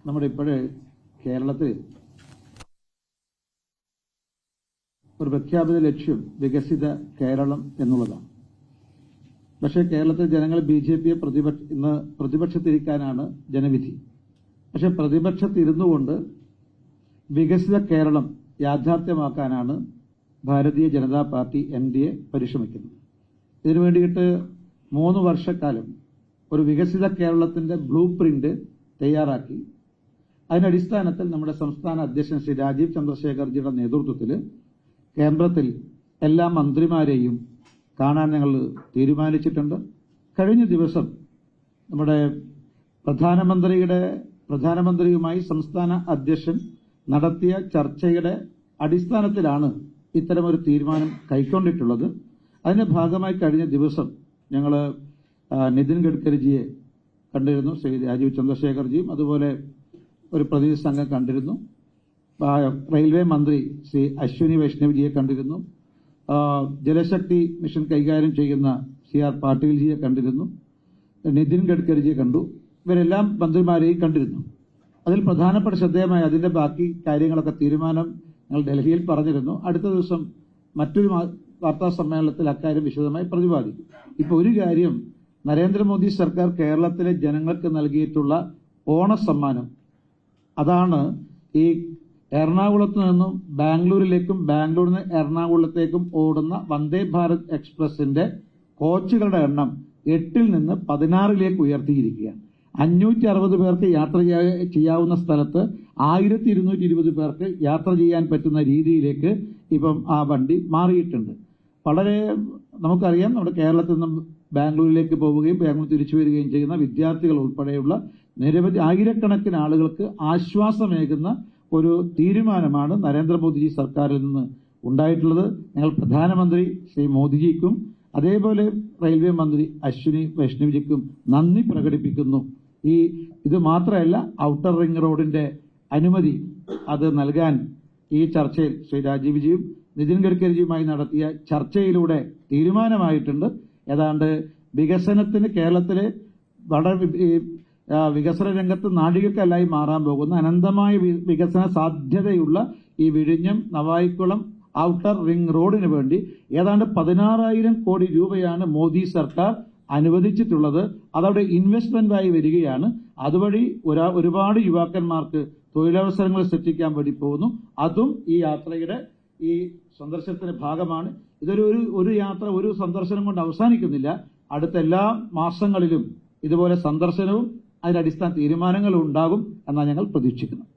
നമ്മുടെ ഇപ്പോഴേ കേരളത്തിൽ ഒരു പ്രഖ്യാപിത ലക്ഷ്യം വികസിത കേരളം എന്നുള്ളതാണ്. പക്ഷേ കേരളത്തിൽ ജനങ്ങൾ ബി.ജെ.പിയെ ഇന്ന് പ്രതിപക്ഷത്തിരിക്കാനാണ് ജനവിധി. പക്ഷെ പ്രതിപക്ഷത്തിരുന്നുകൊണ്ട് വികസിത കേരളം യാഥാർത്ഥ്യമാക്കാനാണ് ഭാരതീയ ജനതാ പാർട്ടി NDA പരിശ്രമിക്കുന്നത്. ഇതിനു വേണ്ടിയിട്ട് 3 വർഷക്കാലം ഒരു വികസിത കേരളത്തിന്റെ ബ്ലൂ പ്രിന്റ് തയ്യാറാക്കി. അതിനടിസ്ഥാനത്തിൽ നമ്മുടെ സംസ്ഥാന അധ്യക്ഷൻ ശ്രീ രാജീവ് ചന്ദ്രശേഖർജിയുടെ നേതൃത്വത്തിൽ കേന്ദ്രത്തിൽ എല്ലാ മന്ത്രിമാരെയും കാണാൻ ഞങ്ങൾ തീരുമാനിച്ചിട്ടുണ്ട്. കഴിഞ്ഞ ദിവസം നമ്മുടെ പ്രധാനമന്ത്രിയുമായി സംസ്ഥാന അധ്യക്ഷൻ നടത്തിയ ചർച്ചയുടെ അടിസ്ഥാനത്തിലാണ് ഇത്തരമൊരു തീരുമാനം കൈക്കൊണ്ടിട്ടുള്ളത്. അതിന്റെ ഭാഗമായി കഴിഞ്ഞ ദിവസം ഞങ്ങൾ നിതിൻ ഗഡ്കരിജിയെ കണ്ടിരുന്നു, ശ്രീ രാജീവ് ചന്ദ്രശേഖർജിയും അതുപോലെ ഒരു പ്രതിനിധി സംഘം കണ്ടിരുന്നു. റെയിൽവേ മന്ത്രി ശ്രീ അശ്വിനി വൈഷ്ണവ്ജിയെ കണ്ടിരുന്നു. ജലശക്തി മിഷൻ കൈകാര്യം ചെയ്യുന്ന CR പാട്ടീൽജിയെ കണ്ടിരുന്നു. നിതിൻ ഗഡ്കരിജിയെ കണ്ടു. ഇവരെല്ലാം മന്ത്രിമാരെയും കണ്ടിരുന്നു. അതിൽ പ്രധാനപ്പെട്ട ശ്രദ്ധേയമായ അതിന്റെ ബാക്കി കാര്യങ്ങളൊക്കെ തീരുമാനം ഞങ്ങൾ ഡൽഹിയിൽ പറഞ്ഞിരുന്നു. അടുത്ത ദിവസം മറ്റൊരു വാർത്താ സമ്മേളനത്തിൽ അക്കാര്യം വിശദമായി പ്രതിപാദിക്കും. ഇപ്പോൾ ഒരു കാര്യം, നരേന്ദ്രമോദി സർക്കാർ കേരളത്തിലെ ജനങ്ങൾക്ക് നൽകിയിട്ടുള്ള ഓണസമ്മാനം, അതാണ് ഈ എറണാകുളത്ത് നിന്നും ബാംഗ്ലൂരിലേക്കും ബാംഗ്ലൂരിൽ നിന്ന് എറണാകുളത്തേക്കും ഓടുന്ന വന്ദേ ഭാരത് എക്സ്പ്രസിന്റെ കോച്ചുകളുടെ എണ്ണം 8 നിന്ന് 16 ഉയർത്തിയിരിക്കുകയാണ്. 560 പേർക്ക് യാത്ര ചെയ്യാവുന്ന സ്ഥലത്ത് 1220 പേർക്ക് യാത്ര ചെയ്യാൻ പറ്റുന്ന രീതിയിലേക്ക് ഇപ്പം ആ വണ്ടി മാറിയിട്ടുണ്ട്. വളരെ നമുക്കറിയാം, നമ്മുടെ കേരളത്തിൽ നിന്നും ബാംഗ്ലൂരിലേക്ക് പോവുകയും ബാംഗ്ലൂർ തിരിച്ചു വരികയും ചെയ്യുന്ന വിദ്യാർത്ഥികൾ ഉൾപ്പെടെയുള്ള നിരവധി ആയിരക്കണക്കിന് ആളുകൾക്ക് ആശ്വാസമേകുന്ന ഒരു തീരുമാനമാണ് നരേന്ദ്രമോദിജി സർക്കാരിൽ നിന്ന് ഉണ്ടായിട്ടുള്ളത്. ഞങ്ങൾ പ്രധാനമന്ത്രി ശ്രീ മോദിജിക്കും അതേപോലെ റെയിൽവേ മന്ത്രി അശ്വിനി വൈഷ്ണവ്ജിക്കും നന്ദി പ്രകടിപ്പിക്കുന്നു. ഇത് മാത്രമല്ല, ഔട്ടർ റിംഗ് റോഡിന്റെ അനുമതി അത് നൽകാൻ ഈ ചർച്ചയിൽ ശ്രീ രാജീവ്ജിയും നിതിൻ ഗഡ്കരിജിയുമായി നടത്തിയ ചർച്ചയിലൂടെ തീരുമാനമായിട്ടുണ്ട്. ഏതാണ്ട് വികസനത്തിന് കേരളത്തിലെ വളരെ വികസന രംഗത്ത് നാഴികക്കല്ലായി മാറാൻ പോകുന്ന അനന്തമായ വികസന സാധ്യതയുള്ള ഈ വിഴിഞ്ഞം നവായിക്കുളം ഔട്ടർ റിംഗ് റോഡിന് വേണ്ടി ഏതാണ്ട് 16,000 കോടി രൂപയാണ് മോദി സർക്കാർ അനുവദിച്ചിട്ടുള്ളത്. അതവിടെ ഇൻവെസ്റ്റ്മെന്റായി വരികയാണ്. അതുവഴി ഒരുപാട് യുവാക്കന്മാർക്ക് തൊഴിലവസരങ്ങൾ സൃഷ്ടിക്കാൻ വേണ്ടി പോകുന്നു. അതും ഈ യാത്രയുടെ ഈ സന്ദർശനത്തിന്റെ ഭാഗമാണ്. ഒരു യാത്ര ഒരു സന്ദർശനം കൊണ്ട് അവസാനിക്കുന്നില്ല. അടുത്ത എല്ലാ മാസങ്ങളിലും ഇതുപോലെ സന്ദർശനവും അതിന്റെ അടിസ്ഥാന തീരുമാനങ്ങളും ഉണ്ടാകും എന്നാണ് ഞങ്ങൾ പ്രതീക്ഷിക്കുന്നത്.